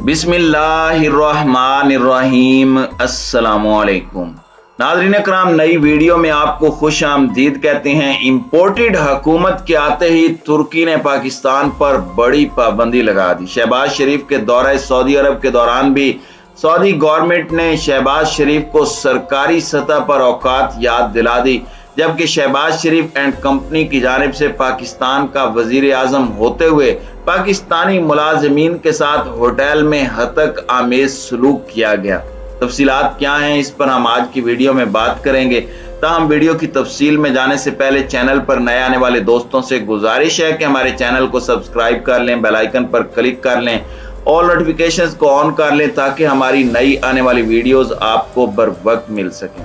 बिस्मिल्लाहिर्रहमानिर्रहीम। अस्सलामुअलैकुम नाज़रीन कराम, नई वीडियो में आपको खुश आमदीद कहते हैं। इंपोर्टेड हुकूमत के आते ही तुर्की ने पाकिस्तान पर बड़ी पाबंदी लगा दी। शहबाज शरीफ के दौरे सऊदी अरब के दौरान भी सऊदी गवर्नमेंट ने शहबाज शरीफ को सरकारी सतह पर औकात याद दिला दी, जबकि शहबाज शरीफ एंड कंपनी की जानिब से पाकिस्तान का वजीर आजम होते हुए पाकिस्तानी मुलाजमीन के साथ होटल में हतक आमेज सलूक किया गया। तफसीलात क्या हैं, इस पर हम आज की वीडियो में बात करेंगे। ताहम वीडियो की तफसील में जाने से पहले चैनल पर नए आने वाले दोस्तों से गुजारिश है कि हमारे चैनल को सब्सक्राइब कर लें, बेल आइकन पर क्लिक कर लें, ऑल नोटिफिकेशंस को ऑन कर लें ताकि हमारी नई आने वाली वीडियोस आपको बर वक्त मिल सकें।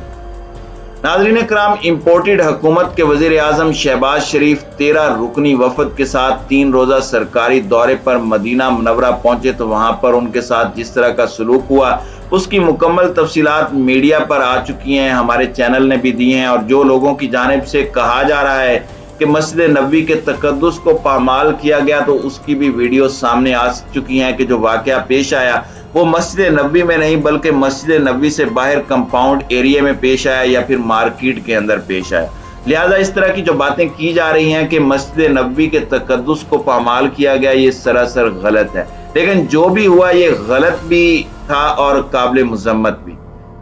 नाज़रीन कराम, इंपोर्टेड हुकूमत के वजीर आजम शहबाज शरीफ 13 रुकनी वफद के साथ 3 रोज़ा सरकारी दौरे पर मदीना मुनव्वरा पहुंचे तो वहां पर उनके साथ जिस तरह का सलूक हुआ उसकी मुकम्मल तफसीलात मीडिया पर आ चुकी हैं, हमारे चैनल ने भी दी हैं। और जो लोगों की जानिब से कहा जा रहा है कि मस्जिद नबवी के तकद्दुस को पामाल किया गया, तो उसकी भी वीडियो सामने आ चुकी हैं कि जो वाकया पेश आया वो मस्जिद नबवी में नहीं बल्कि मस्जिद नबवी से बाहर कंपाउंड एरिया में पेश आया या फिर मार्केट के अंदर पेश आया। लिहाजा इस तरह की जो बातें की जा रही हैं कि मस्जिद नबवी के तकद्दुस को पामाल किया गया, ये सरासर गलत है। लेकिन जो भी हुआ ये गलत भी था और काबिल मुजम्मत भी।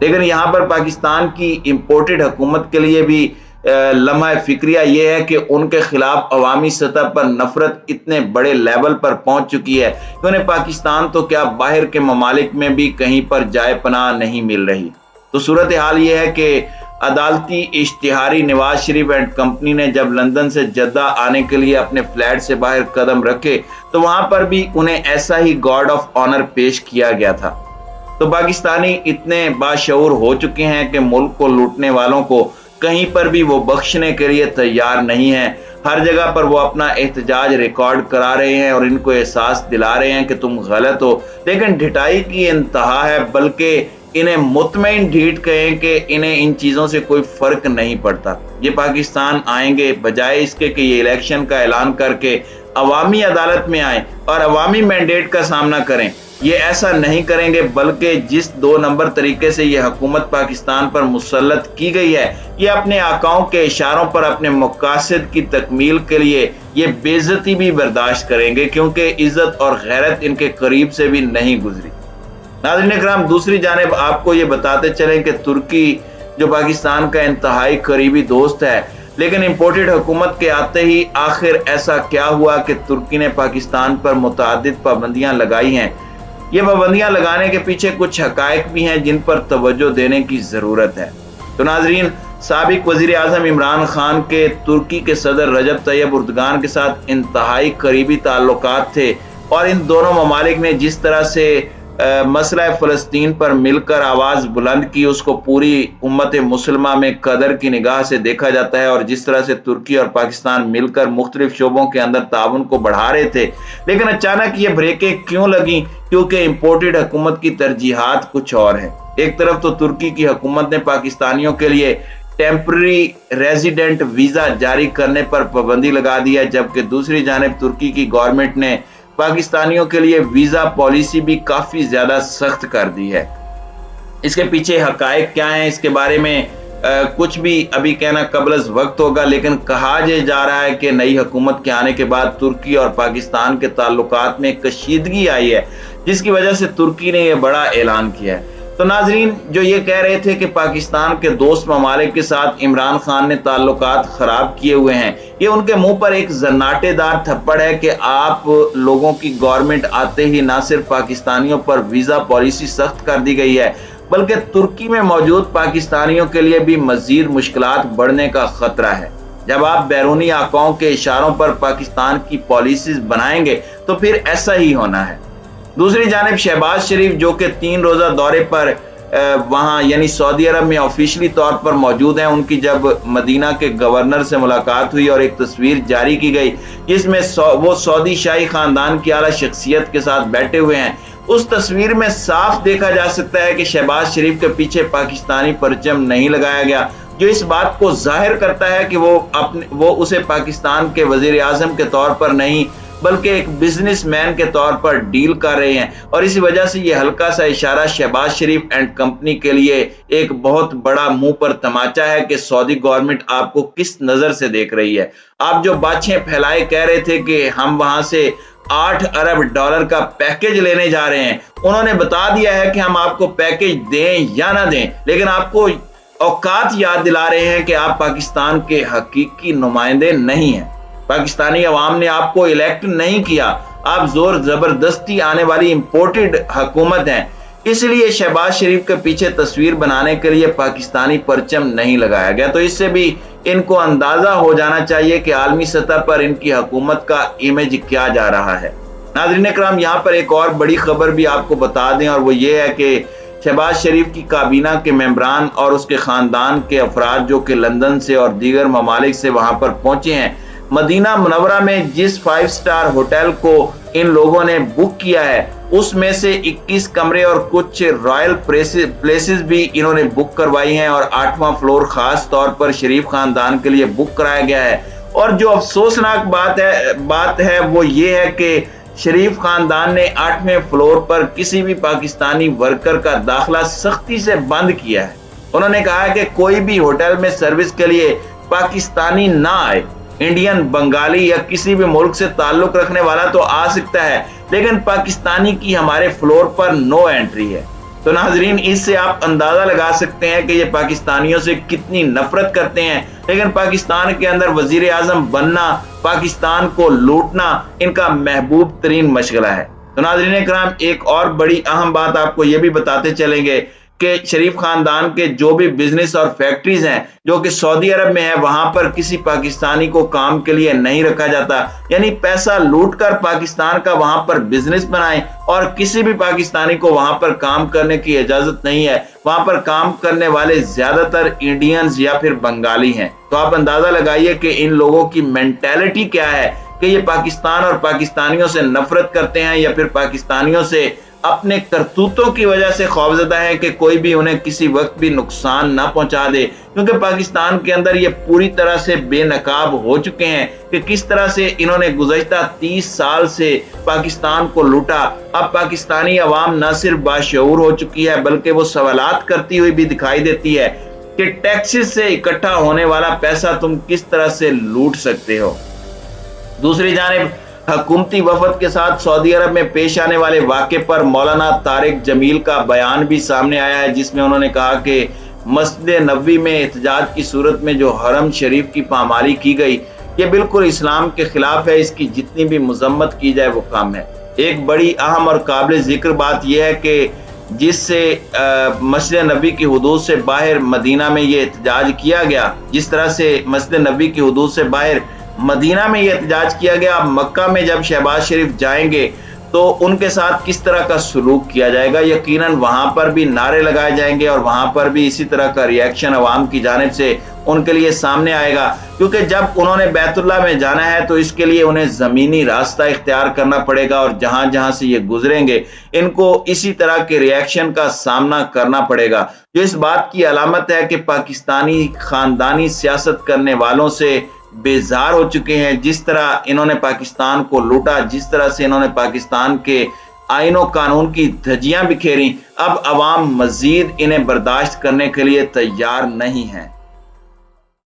लेकिन यहाँ पर पाकिस्तान की इंपोर्टेड हुकूमत के लिए भी लम्हा फिक्रिया ये है कि उनके खिलाफ अवामी सतह पर नफरत इतने बड़े लेवल पर पहुंच चुकी है कि उन्हें पाकिस्तान तो क्या बाहर के ममालिक में भी कहीं पर जाए पनाह नहीं मिल रही। तो सूरत हाल ये है कि अदालती इश्तिहारी नवाज शरीफ एंड कंपनी ने जब लंदन से जद्दा आने के लिए अपने फ्लैट से बाहर कदम रखे तो वहां पर भी उन्हें ऐसा ही गार्ड ऑफ ऑनर पेश किया गया था। तो पाकिस्तानी इतने बाशऊर हो चुके हैं कि मुल्क को लूटने वालों को कहीं पर भी वो बख्शने के लिए तैयार नहीं है। हर जगह पर वो अपना एहतजाज रिकॉर्ड करा रहे हैं और इनको एहसास दिला रहे हैं कि तुम गलत हो। लेकिन ढिठाई की इंतहा है, बल्कि इन्हें मुतमईन ढीठ कहें कि इन्हें इन चीज़ों से कोई फर्क नहीं पड़ता। ये पाकिस्तान आएंगे बजाय इसके कि ये इलेक्शन का ऐलान करके अवामी अदालत में आए और अवामी मैंडेट का सामना करें। ये ऐसा नहीं करेंगे, बल्कि जिस 2 नंबर तरीके से ये हुकूमत पाकिस्तान पर मुसल्लत की गई है, ये अपने आकाओं के इशारों पर अपने मकासद की तकमील के लिए ये बेइज्जती भी बर्दाश्त करेंगे, क्योंकि इज्जत और गैरत इनके करीब से भी नहीं गुजरी। नाज़रीन कराम, दूसरी जानिब आपको ये बताते चलें कि तुर्की जो पाकिस्तान का इंतहाई करीबी दोस्त है, लेकिन इंपोर्टेड हुकूमत के आते ही आखिर ऐसा क्या हुआ कि तुर्की ने पाकिस्तान पर मुतअद्दिद पाबंदियां लगाई हैं। ये पाबंदियां लगाने के पीछे कुछ हकायक भी हैं जिन पर तवज्जो देने की जरूरत है। तो नाजरीन, साबिक वजीर आजम इमरान खान के तुर्की के सदर रजब तैयब उर्दगान के साथ इंतहाई करीबी ताल्लुकात थे और इन दोनों ममालिक ने जिस तरह से मसला फ़लस्तीन पर मिलकर आवाज़ बुलंद की, उसको पूरी उम्मत मुसलमा में कदर की निगाह से देखा जाता है। और जिस तरह से तुर्की और पाकिस्तान मिलकर मुख्तलिफ शोबों के अंदर ताउन को बढ़ा रहे थे, लेकिन अचानक ये ब्रेकें क्यों लगी? क्योंकि इंपोर्टेड हुकूमत की तरजीहात कुछ और है। एक तरफ तो तुर्की की हुकूमत ने पाकिस्तानियों के लिए टेम्पररी रेजिडेंट वीज़ा जारी करने पर पाबंदी लगा दी है, जबकि दूसरी जानिब तुर्की की गवर्नमेंट ने पाकिस्तानियों के लिए वीजा पॉलिसी भी काफी ज्यादा सख्त कर दी है। इसके पीछे हकायक क्या है, इसके बारे में कुछ भी अभी कहना कबल वक्त होगा, लेकिन कहा जा रहा है कि नई हुकूमत के आने के बाद तुर्की और पाकिस्तान के ताल्लुकात में कशीदगी आई है, जिसकी वजह से तुर्की ने यह बड़ा ऐलान किया है। तो नाजरीन, जो ये कह रहे थे कि पाकिस्तान के दोस्त ममालिक के साथ इमरान खान ने ताल्लुकात खराब किए हुए हैं, ये उनके मुंह पर एक जन्नाटेदार थप्पड़ है कि आप लोगों की गवर्नमेंट आते ही ना सिर्फ पाकिस्तानियों पर वीजा पॉलिसी सख्त कर दी गई है, बल्कि तुर्की में मौजूद पाकिस्तानियों के लिए भी मजीद मुश्किलात बढ़ने का खतरा है। जब आप बैरूनी आकाओं के इशारों पर पाकिस्तान की पॉलिसीज बनाएंगे तो फिर ऐसा ही होना है। दूसरी जानिब शहबाज शरीफ जो कि 3 रोज़ा दौरे पर वहाँ यानी सऊदी अरब में ऑफिशियली तौर पर मौजूद हैं, उनकी जब मदीना के गवर्नर से मुलाकात हुई और एक तस्वीर जारी की गई जिसमें वो सऊदी शाही खानदान की आला शख्सियत के साथ बैठे हुए हैं, उस तस्वीर में साफ देखा जा सकता है कि शहबाज शरीफ के पीछे पाकिस्तानी परचम नहीं लगाया गया, जो इस बात को जाहिर करता है कि वो उसे पाकिस्तान के वजीर आजम के तौर पर नहीं बल्कि एक बिजनेसमैन के तौर पर डील कर रहे हैं। और इसी वजह से ये हल्का सा इशारा शहबाज शरीफ एंड कंपनी के लिए एक बहुत बड़ा मुंह पर तमाचा है कि सऊदी गवर्नमेंट आपको किस नजर से देख रही है। आप जो बातें फैलाए कह रहे थे कि हम वहां से 8 अरब डॉलर का पैकेज लेने जा रहे हैं, उन्होंने बता दिया है कि हम आपको पैकेज दें या ना दें, लेकिन आपको औकात याद दिला रहे हैं कि आप पाकिस्तान के हकीकी नुमाइंदे नहीं हैं। पाकिस्तानी अवाम ने आपको इलेक्ट नहीं किया, आप जोर जबरदस्ती आने वाली इंपोर्टेड हुकूमत हैं। इसलिए शहबाज शरीफ के पीछे तस्वीर बनाने के लिए पाकिस्तानी परचम नहीं लगाया गया। तो इससे भी इनको अंदाजा हो जाना चाहिए कि आलमी सतह पर इनकी हुकूमत का इमेज क्या जा रहा है। नाज़रीन इकराम, यहाँ पर एक और बड़ी खबर भी आपको बता दें, और वो ये है कि शहबाज शरीफ की काबीना के मेंबरान और उसके खानदान के अफराद जो कि लंदन से और दीगर ममालिक से वहां पर पहुंचे हैं, मदीना मुनव्वरा में जिस 5 स्टार होटल को इन लोगों ने बुक किया है उसमें से 21 कमरे और कुछ रॉयल प्लेसेस भी इन्होंने बुक करवाई हैं, और 8वां फ्लोर खास तौर पर शरीफ खानदान के लिए बुक कराया गया है। और जो अफसोसनाक बात है वो ये है कि शरीफ खानदान ने 8वें फ्लोर पर किसी भी पाकिस्तानी वर्कर का दाखिला सख्ती से बंद किया है। उन्होंने कहा है कि कोई भी होटल में सर्विस के लिए पाकिस्तानी ना आए। इंडियन, बंगाली या किसी भी मुल्क से ताल्लुक रखने वाला तो आ सकता है, लेकिन पाकिस्तानी की हमारे फ्लोर पर नो एंट्री है। तो नाजरीन, इससे आप अंदाजा लगा सकते हैं कि ये पाकिस्तानियों से कितनी नफरत करते हैं, लेकिन पाकिस्तान के अंदर वजीर आजम बनना, पाकिस्तान को लूटना इनका महबूब तरीन मशगला है। तो नाजरीन इकराम, एक और बड़ी अहम बात आपको ये भी बताते चलेंगे कि शरीफ खानदान के जो भी बिजनेस और फैक्ट्रीज हैं जो कि सऊदी अरब में है, वहां पर किसी पाकिस्तानी को काम के लिए नहीं रखा जाता। यानी पैसा लूटकर पाकिस्तान का वहां पर बिजनेस बनाएं, और किसी भी पाकिस्तानी को वहां पर काम करने की इजाजत नहीं है। वहां पर काम करने वाले ज्यादातर इंडियंस या फिर बंगाली हैं। तो आप अंदाजा लगाइए कि इन लोगों की मेंटेलिटी क्या है, कि ये पाकिस्तान और पाकिस्तानियों से नफरत करते हैं या फिर पाकिस्तानियों से अपने करतूतों की वजह से खौफजदा है कि कोई भी उन्हें किसी वक्त भी नुकसान ना पहुंचा दे। क्योंकि पाकिस्तान के अंदर ये पूरी तरह से बेनकाब हो चुके हैं कि किस तरह से इन्होंने गुज़श्ता 30 साल से पाकिस्तान को लूटा। अब पाकिस्तानी अवाम न सिर्फ बाशऊर हो चुकी है, बल्कि वो सवालात करती हुई भी दिखाई देती है कि टैक्सेस से इकट्ठा होने वाला पैसा तुम किस तरह से लूट सकते हो। दूसरी जानिब हुकूमती वफद के साथ सऊदी अरब में पेश आने वाले वाक़े पर मौलाना तारिक जमील का बयान भी सामने आया है, जिसमें उन्होंने कहा कि मस्जिद नबवी में एहतजाज की सूरत में जो हरम शरीफ की पामाली की गई, ये बिल्कुल इस्लाम के खिलाफ है। इसकी जितनी भी मजम्मत की जाए वो कम है। एक बड़ी अहम और काबिल जिक्र बात यह है कि जिससे मस्जिद नबवी की हुदूद से बाहर मदीना में ये एहतजाज किया गया, जिस तरह से मस्जिद नबवी की हुदूद से बाहर मदीना में ये एहतजाज किया गया, अब मक्का में जब शहबाज शरीफ जाएंगे तो उनके साथ किस तरह का सलूक किया जाएगा। यकीनन वहां पर भी नारे लगाए जाएंगे और वहां पर भी इसी तरह का रिएक्शन अवाम की जानिब से उनके लिए सामने आएगा, क्योंकि जब उन्होंने बैतुल्लाह में जाना है तो इसके लिए उन्हें जमीनी रास्ता इख्तियार करना पड़ेगा, और जहां जहां से ये गुजरेंगे इनको इसी तरह के रिएक्शन का सामना करना पड़ेगा, जो इस बात की अलामत है कि पाकिस्तानी खानदानी सियासत करने वालों से बेजार हो चुके हैं। जिस तरह इन्होंने पाकिस्तान को लूटा, जिस तरह से इन्होंने पाकिस्तान के आईनो कानून की धज्जियां बिखेरी, अब अवाम मजीद इन्हें बर्दाश्त करने के लिए तैयार नहीं है।